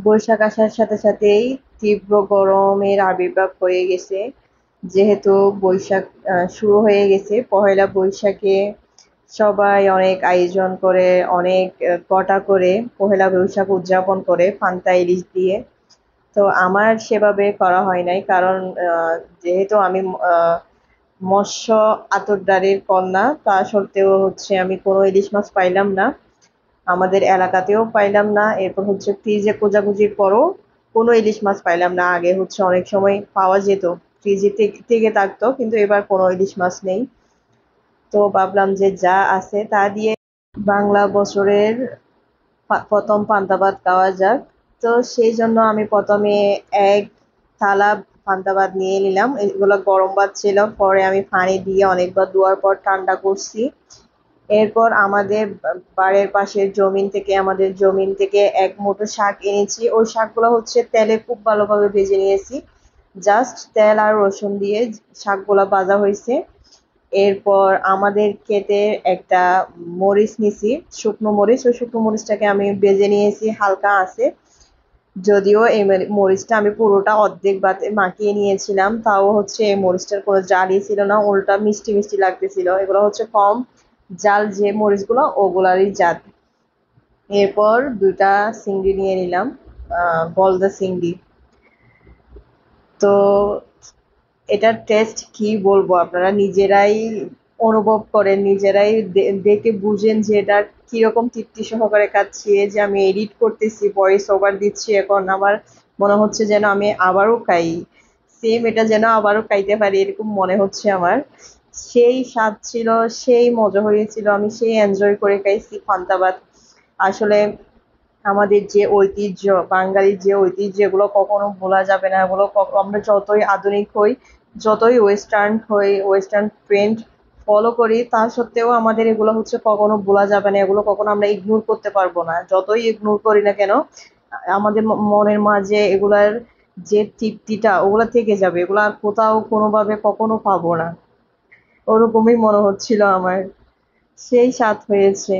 বৈশাখ আসার সাথে সাথেই তীব্র গরমের আবির্ভাব হয়ে গেছে। যেহেতু বৈশাখ শুরু হয়ে গেছে, পহেলা বৈশাখে সবাই অনেক আয়োজন করে, অনেক কটা করে পহেলা বৈশাখ উদযাপন করে পান্তা ইলিশ দিয়ে। তো আমার সেভাবে করা হয় নাই, কারণ যেহেতু আমি মৎস্য আতরদারের কন্যা, তা সত্ত্বেও হচ্ছে আমি কোনো ইলিশ মাছ পাইলাম না, আমাদের এলাকাতেও পাইলাম না। এরপর হচ্ছে ফ্রিজে খোঁজাখুঁজির পরও কোনো ইলিশ মাছ পাইলাম না। আগে হচ্ছে অনেক সময় পাওয়া যেত, ফ্রিজে থেকে থাকতো, কিন্তু এবার কোনো ইলিশ মাছ নেই। তো ভাবলাম যে যা আছে তা দিয়ে বাংলা বছরের প্রথম পান্তা ভাত খাওয়া যাক। তো সেই জন্য আমি প্রথমে এক থালা পান্তা ভাত নিয়ে নিলাম। এগুলো গরম ভাত ছিল, পরে আমি পানি দিয়ে অনেকবার ধোয়ার পর ঠান্ডা করছি। এরপর আমাদের বাড়ির পাশের আমাদের জমিন থেকে এক মুঠো শাক এনেছি। ওই শাকগুলো হচ্ছে তেলে খুব ভালোভাবে ভেজে নিয়েছি, জাস্ট তেল আর রসুন দিয়ে শাকগুলা ভাজা হয়েছে। এরপর আমাদের ক্ষেতের একটা মরিচ নিছি, শুকনো মরিচ। ওই শুকনো মরিচটাকে আমি ভেজে নিয়েছি হালকা আছে, যদিও এই মরিচটা আমি পুরোটা অর্ধেক ভাতে মাখিয়ে নিয়েছিলাম, তাও হচ্ছে এই মরিচটার কোনো জালই ছিল না, উল্টা মিষ্টি মিষ্টি লাগতেছিল। এগুলো হচ্ছে কম জাল যে মরিচগুলো, ওগুলারই জাত। এরপর দুইটা চিংড়ি নিয়ে নিলাম, গলদা চিংড়ি। তো এটার টেস্ট কি বলবো, আপনারা নিজেরাই অনুভব করেন, নিজেরাই দেখে বুঝেন যে এটা কিরকম তৃপ্তি সহকারে খাচ্ছি। এই যে আমি এডিট করতেছি, ভয়েস ওভার দিচ্ছি, এখন আমার মনে হচ্ছে যেন আমি আবারও খাই, সেম এটা যেন আবারও খাইতে পারি, এরকম মনে হচ্ছে আমার। সেই স্বাদ ছিল, সেই মজা হয়েছিল, আমি সেই এনজয় করে খাইছি পান্তা ভাত। আসলে আমাদের যে ঐতিহ্য, বাঙালির যে ঐতিহ্য, এগুলো কখনো ভোলা যাবে না। এগুলো আমরা যতই আধুনিক হই, যতই ওয়েস্টার্ন ট্রেন্ড ফলো করি, তা সত্ত্বেও আমাদের এগুলো হচ্ছে কখনো ভোলা যাবে না। এগুলো কখনো আমরা ইগনোর করতে পারবো না, যতই ইগনোর করি না কেন, আমাদের মনের মাঝে এগুলার যে তৃপ্তিটা, ওগুলা থেকে যাবে। এগুলা আর কোথাও কোনোভাবে কখনো পাবো না, ওরকমই মনে হচ্ছিল আমার। সেই স্বাদ হয়েছে।